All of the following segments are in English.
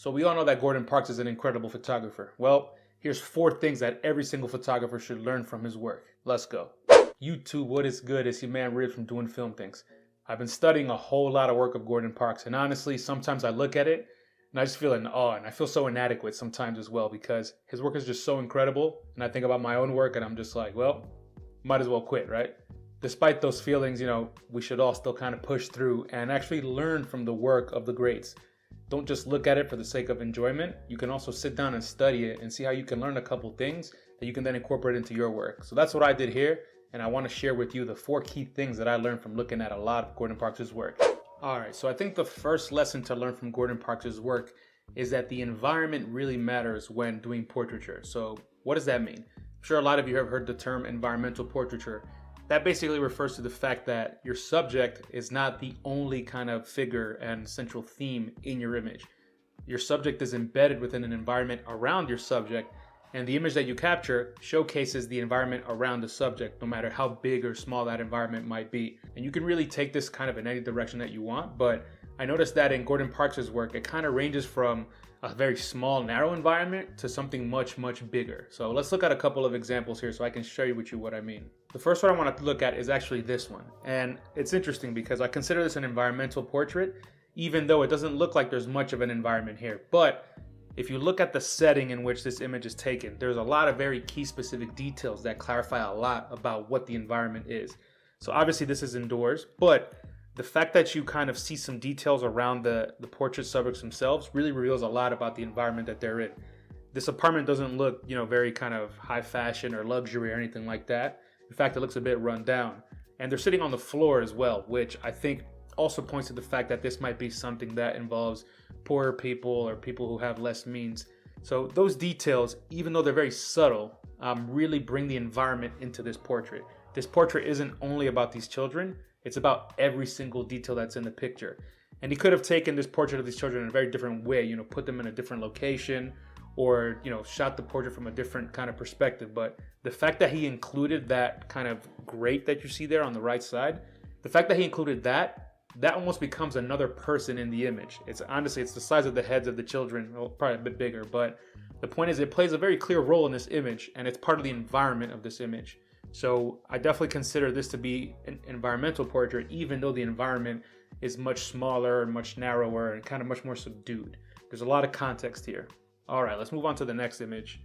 So we all know that Gordon Parks is an incredible photographer. Well, here's 4 things that every single photographer should learn from his work. Let's go. YouTube, what is good? It's your man Rib from Doing Film Things. I've been studying a whole lot of work of Gordon Parks, and honestly, sometimes I look at it and I just feel in awe, and I feel so inadequate sometimes as well because his work is just so incredible, and I think about my own work and I'm just like, well, might as well quit, right? Despite those feelings, we should all still kind of push through and actually learn from the work of the greats. Don't just look at it for the sake of enjoyment. You can also sit down and study it and see how you can learn a couple things that you can then incorporate into your work. So that's what I did here, and I want to share with you the 4 key things that I learned from looking at a lot of Gordon Parks' work. All right, so I think the first lesson to learn from Gordon Parks' work is that the environment really matters when doing portraiture. So what does that mean? I'm sure a lot of you have heard the term environmental portraiture. That basically refers to the fact that your subject is not the only kind of figure and central theme in your image. Your subject is embedded within an environment around your subject, and the image that you capture showcases the environment around the subject, no matter how big or small that environment might be. And you can really take this kind of in any direction that you want, but I noticed that in Gordon Parks' work, it kind of ranges from a very small, narrow environment to something much, much bigger. So let's look at a couple of examples here so I can share with you what I mean. The first one I want to look at is actually this one. And it's interesting because I consider this an environmental portrait, even though it doesn't look like there's much of an environment here. But if you look at the setting in which this image is taken, there's a lot of very key specific details that clarify a lot about what the environment is. So obviously this is indoors, but the fact that you kind of see some details around the portrait subjects themselves really reveals a lot about the environment that they're in. This apartment doesn't look, very kind of high fashion or luxury or anything like that. In fact, it looks a bit run down. And they're sitting on the floor as well, which I think also points to the fact that this might be something that involves poorer people or people who have less means. So those details, even though they're very subtle, really bring the environment into this portrait. This portrait isn't only about these children, it's about every single detail that's in the picture. And he could have taken this portrait of these children in a very different way, put them in a different location or, shot the portrait from a different kind of perspective. But the fact that he included that kind of grate that you see there on the right side, the fact that he included that almost becomes another person in the image. It's honestly, it's the size of the heads of the children, well, probably a bit bigger, but the point is it plays a very clear role in this image and it's part of the environment of this image. So I definitely consider this to be an environmental portrait, even though the environment is much smaller and much narrower and kind of much more subdued. There's a lot of context here. All right, let's move on to the next image.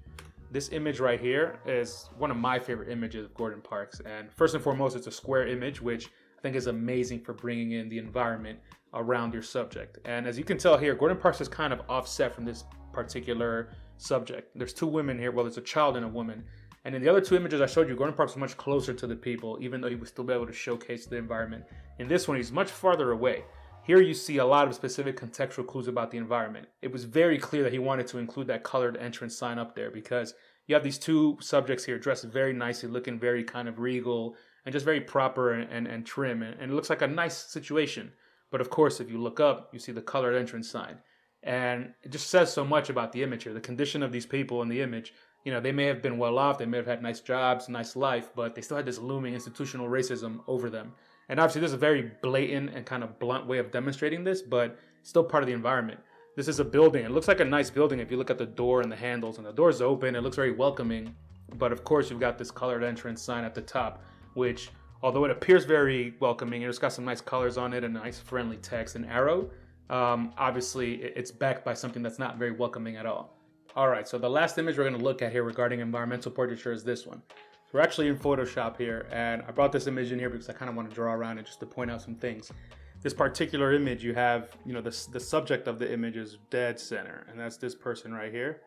This image right here is one of my favorite images of Gordon Parks. And first and foremost, it's a square image, which I think is amazing for bringing in the environment around your subject. And as you can tell here, Gordon Parks is kind of offset from this particular subject. There's 2 women here. Well, there's a child and a woman. And in the other 2 images I showed you, Gordon Parks was much closer to the people, even though he would still be able to showcase the environment. In this one, he's much farther away. Here you see a lot of specific contextual clues about the environment. It was very clear that he wanted to include that colored entrance sign up there because you have these 2 subjects here dressed very nicely, looking very kind of regal and just very proper and trim. And it looks like a nice situation. But of course, if you look up, you see the colored entrance sign. And it just says so much about the image here, the condition of these people in the image. They may have been well off, they may have had nice jobs, nice life, but they still had this looming institutional racism over them. And obviously this is a very blatant and kind of blunt way of demonstrating this, but still part of the environment. This is a building. It looks like a nice building if you look at the door and the handles, and the door's open, it looks very welcoming. But of course you've got this colored entrance sign at the top, which although it appears very welcoming, it's got some nice colors on it and a nice friendly text and arrow, obviously it's backed by something that's not very welcoming at all. All right, so the last image we're going to look at here regarding environmental portraiture is this one. So we're actually in Photoshop here, and I brought this image in here because I kind of want to draw around it just to point out some things. This particular image, you have, the subject of the image is dead center, and that's this person right here.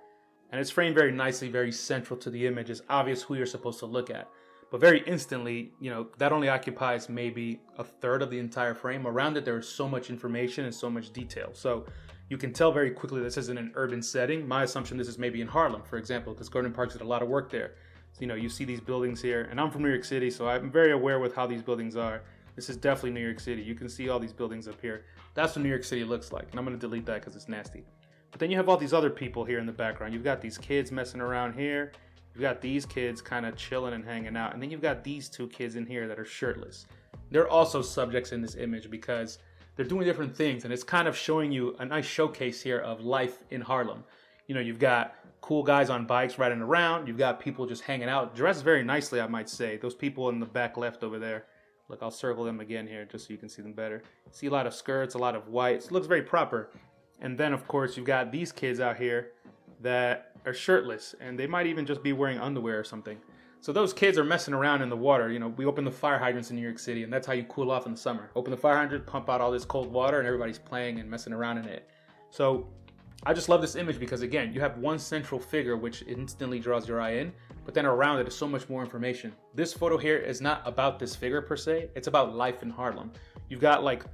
And it's framed very nicely, very central to the image. It's obvious who you're supposed to look at. But very instantly, that only occupies maybe a third of the entire frame. Around it, there is so much information and so much detail. So you can tell very quickly this isn't an urban setting. My assumption this is maybe in Harlem, for example, because Gordon Parks did a lot of work there. So, you see these buildings here, and I'm from New York City, so I'm very aware with how these buildings are. This is definitely New York City. You can see all these buildings up here. That's what New York City looks like, and I'm going to delete that because it's nasty. But then you have all these other people here in the background. You've got these kids messing around here. You've got these kids kind of chilling and hanging out. And then you've got these 2 kids in here that are shirtless. They're also subjects in this image because they're doing different things, and it's kind of showing you a nice showcase here of life in Harlem. You know, you've got cool guys on bikes riding around. You've got people just hanging out, dressed very nicely, I might say. Those people in the back left over there. Look, I'll circle them again here just so you can see them better. See a lot of skirts, a lot of whites. It looks very proper. And then, of course, you've got these kids out here that are shirtless, and they might even just be wearing underwear or something. So those kids are messing around in the water. You know, we open the fire hydrants in New York City, and that's how you cool off in the summer. Open the fire hydrant, pump out all this cold water, and everybody's playing and messing around in it. So I just love this image because, again, you have one central figure which instantly draws your eye in, but then around it is so much more information. This photo here is not about this figure per se, it's about life in Harlem. You've got like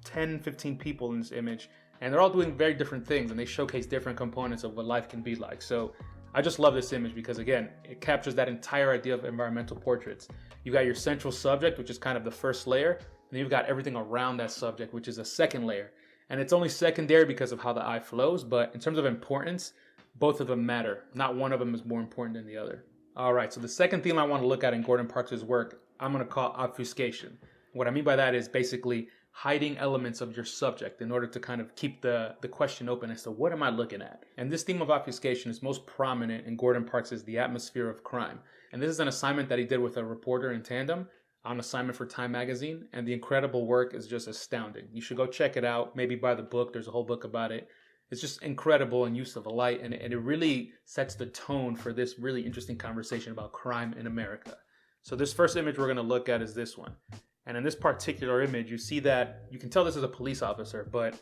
10, 15 people in this image, and they're all doing very different things, and they showcase different components of what life can be like. So I just love this image because, again, it captures that entire idea of environmental portraits. You got your central subject, which is kind of the first layer, and then you've got everything around that subject, which is a second layer. And it's only secondary because of how the eye flows, but in terms of importance, both of them matter. Not one of them is more important than the other. All right, so the second theme I want to look at in Gordon Parks' work, I'm going to call obfuscation. What I mean by that is basically hiding elements of your subject in order to kind of keep the question open as to what am I looking at? And this theme of obfuscation is most prominent in Gordon Parks' The Atmosphere of Crime. And this is an assignment that he did with a reporter in tandem on assignment for Time magazine, and the incredible work is just astounding. You should go check it out, maybe buy the book. There's a whole book about it. It's just incredible in use of light, and it really sets the tone for this really interesting conversation about crime in America. So this first image we're going to look at is this one. And in this particular image, you see that, you can tell this is a police officer, but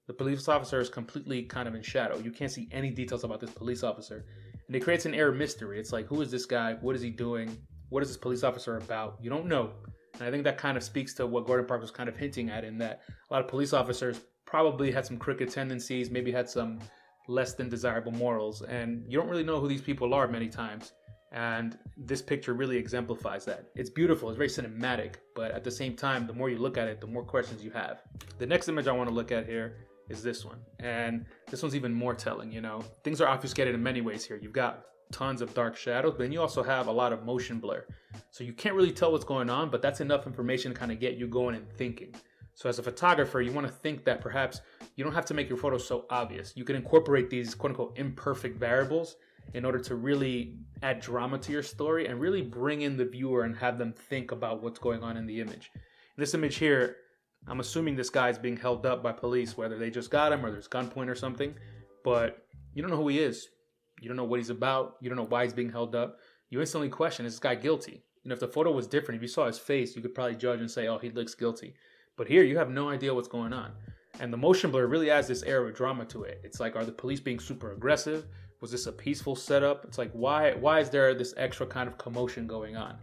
the police officer is completely kind of in shadow. You can't see any details about this police officer. And it creates an air of mystery. It's like, who is this guy? What is he doing? What is this police officer about? You don't know. And I think that kind of speaks to what Gordon Parks was kind of hinting at, in that a lot of police officers probably had some crooked tendencies, maybe had some less than desirable morals, and you don't really know who these people are many times. And this picture really exemplifies that. It's beautiful, it's very cinematic, but at the same time, the more you look at it, the more questions you have. The next image I want to look at here is this one. And this one's even more telling, you know. Things are obfuscated in many ways here. You've got tons of dark shadows, but then you also have a lot of motion blur. So you can't really tell what's going on, but that's enough information to kind of get you going and thinking. So as a photographer, you want to think that perhaps you don't have to make your photos so obvious. You can incorporate these quote unquote imperfect variables in order to really add drama to your story and really bring in the viewer and have them think about what's going on in the image. In this image here, I'm assuming this guy's being held up by police, whether they just got him or there's gunpoint or something, but you don't know who he is. You don't know what he's about. You don't know why he's being held up. You instantly question, is this guy guilty? And if the photo was different, if you saw his face, you could probably judge and say, oh, he looks guilty. But here, you have no idea what's going on. And the motion blur really adds this air of drama to it. It's like, are the police being super aggressive? Was this a peaceful setup? It's like, why is there this extra kind of commotion going on?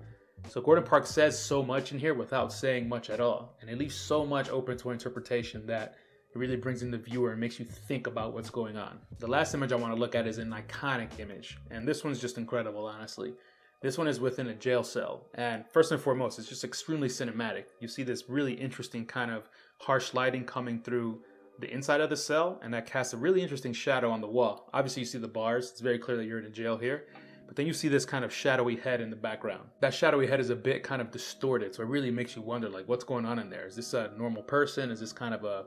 So Gordon Parks says so much in here without saying much at all. And it leaves so much open to interpretation that it really brings in the viewer and makes you think about what's going on. The last image I want to look at is an iconic image. And this one's just incredible, honestly. This one is within a jail cell. And first and foremost, it's just extremely cinematic. You see this really interesting kind of harsh lighting coming through the inside of the cell, and that casts a really interesting shadow on the wall. Obviously, you see the bars. It's very clear that you're in a jail here. But then you see this kind of shadowy head in the background. That shadowy head is a bit kind of distorted, so it really makes you wonder, like, what's going on in there? Is this a normal person? Is this kind of a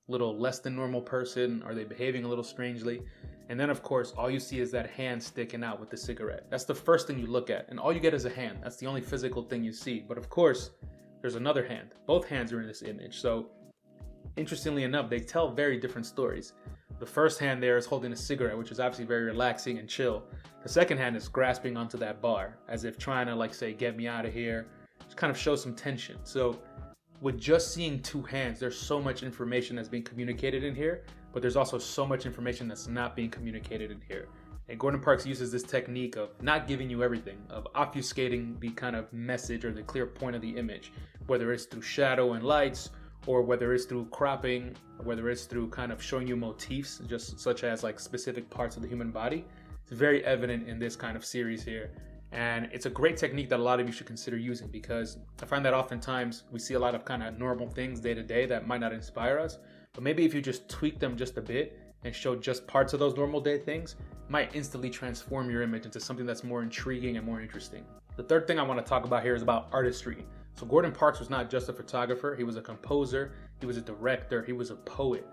little less than normal person? Are they behaving a little strangely? And then, of course, all you see is that hand sticking out with the cigarette. That's the first thing you look at, and all you get is a hand. That's the only physical thing you see. But of course, there's another hand. Both hands are in this image. So interestingly enough, they tell very different stories. The first hand there is holding a cigarette, which is obviously very relaxing and chill. The second hand is grasping onto that bar, as if trying to, like, say, get me out of here. Just kind of shows some tension. So with just seeing two hands, there's so much information that's being communicated in here, but there's also so much information that's not being communicated in here. And Gordon Parks uses this technique of not giving you everything, of obfuscating the kind of message or the clear point of the image, whether it's through shadow and lights, or whether it's through cropping, or whether it's through kind of showing you motifs, just such as like specific parts of the human body. It's very evident in this kind of series here. And it's a great technique that a lot of you should consider using, because I find that oftentimes we see a lot of kind of normal things day to day that might not inspire us. But maybe if you just tweak them just a bit and show just parts of those normal day things, it might instantly transform your image into something that's more intriguing and more interesting. The third thing I want to talk about here is about artistry. So Gordon Parks was not just a photographer, he was a composer, he was a director, he was a poet.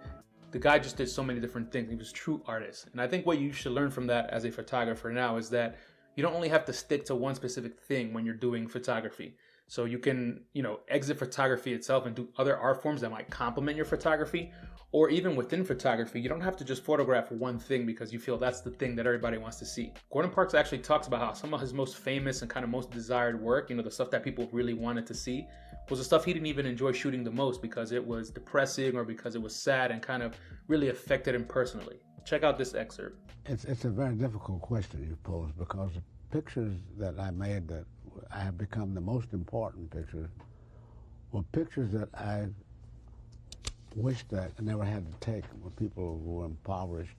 The guy just did so many different things. He was a true artist. And I think what you should learn from that as a photographer now is that you don't only have to stick to one specific thing when you're doing photography. So you can, exit photography itself and do other art forms that might complement your photography. Or even within photography, you don't have to just photograph one thing because you feel that's the thing that everybody wants to see. Gordon Parks actually talks about how some of his most famous and kind of most desired work, the stuff that people really wanted to see, was the stuff he didn't even enjoy shooting the most because it was depressing or because it was sad and kind of really affected him personally. Check out this excerpt. It's a very difficult question you pose, because the pictures that I made that I have become the most important pictures were pictures that I wished that I never had to take, with people who were impoverished,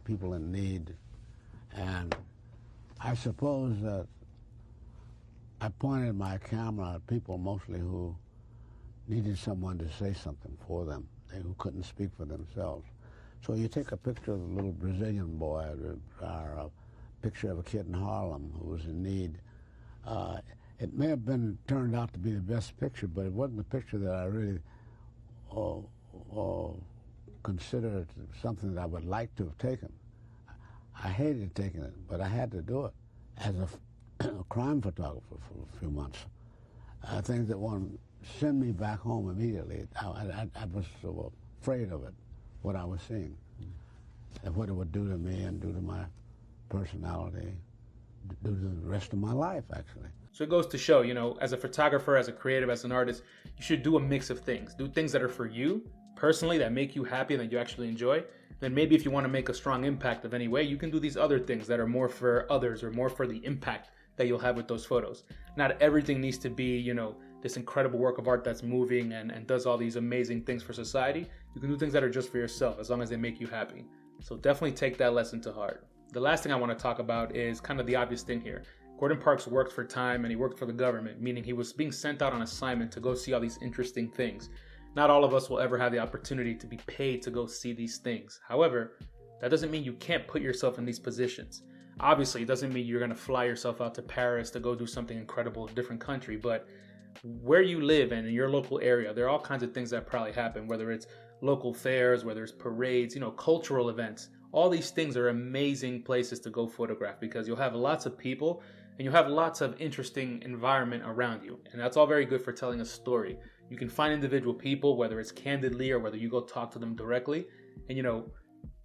people in need. And I suppose that I pointed my camera at people mostly who needed someone to say something for them, who couldn't speak for themselves. So you take a picture of a little Brazilian boy, or a picture of a kid in Harlem who was in need. It may have turned out to be the best picture, but it wasn't a picture that I really considered something that I would like to have taken. I hated taking it, but I had to do it as a crime photographer for a few months. Things that want to send me back home immediately. I was so afraid of it, what I was seeing, and what it would do to me and do to my personality, do to the rest of my life, actually. So it goes to show, as a photographer, as a creative, as an artist, you should do a mix of things. Do things that are for you, personally, that make you happy and that you actually enjoy. Then maybe if you want to make a strong impact of any way, you can do these other things that are more for others or more for the impact that you'll have with those photos. Not everything needs to be, this incredible work of art that's moving and does all these amazing things for society. You can do things that are just for yourself, as long as they make you happy. So definitely take that lesson to heart. The last thing I want to talk about is kind of the obvious thing here. Gordon Parks worked for Time and he worked for the government, meaning he was being sent out on assignment to go see all these interesting things. Not all of us will ever have the opportunity to be paid to go see these things. However, that doesn't mean you can't put yourself in these positions. Obviously, it doesn't mean you're going to fly yourself out to Paris to go do something incredible in a different country, but where you live and in your local area, there are all kinds of things that probably happen, whether it's local fairs, whether it's parades, cultural events. All these things are amazing places to go photograph because you'll have lots of people and you'll have lots of interesting environment around you. And that's all very good for telling a story. You can find individual people, whether it's candidly or whether you go talk to them directly, and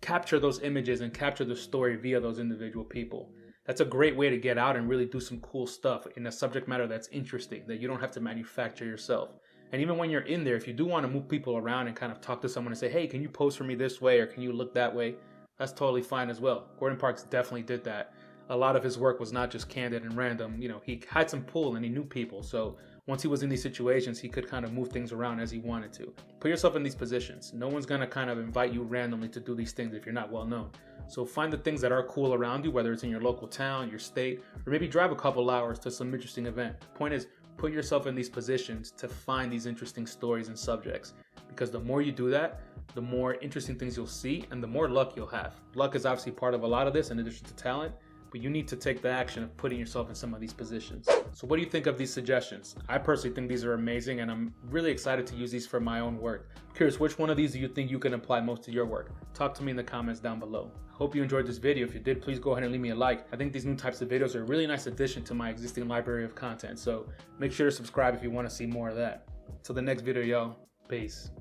capture those images and capture the story via those individual people. That's a great way to get out and really do some cool stuff in a subject matter that's interesting, that you don't have to manufacture yourself. And even when you're in there, if you do want to move people around and kind of talk to someone and say, hey, can you pose for me this way or can you look that way? That's totally fine as well. Gordon Parks definitely did that. A lot of his work was not just candid and random. He had some pull and he knew people. So once he was in these situations, he could kind of move things around as he wanted to. Put yourself in these positions. No one's going to kind of invite you randomly to do these things if you're not well known. So find the things that are cool around you, whether it's in your local town, your state, or maybe drive a couple hours to some interesting event. The point is, put yourself in these positions to find these interesting stories and subjects. Because the more you do that, the more interesting things you'll see and the more luck you'll have. Luck is obviously part of a lot of this in addition to talent, but you need to take the action of putting yourself in some of these positions. So what do you think of these suggestions? I personally think these are amazing and I'm really excited to use these for my own work. I'm curious, which one of these do you think you can apply most to your work? Talk to me in the comments down below. I hope you enjoyed this video. If you did, please go ahead and leave me a like. I think these new types of videos are a really nice addition to my existing library of content, so make sure to subscribe if you want to see more of that. Till the next video, y'all. Peace.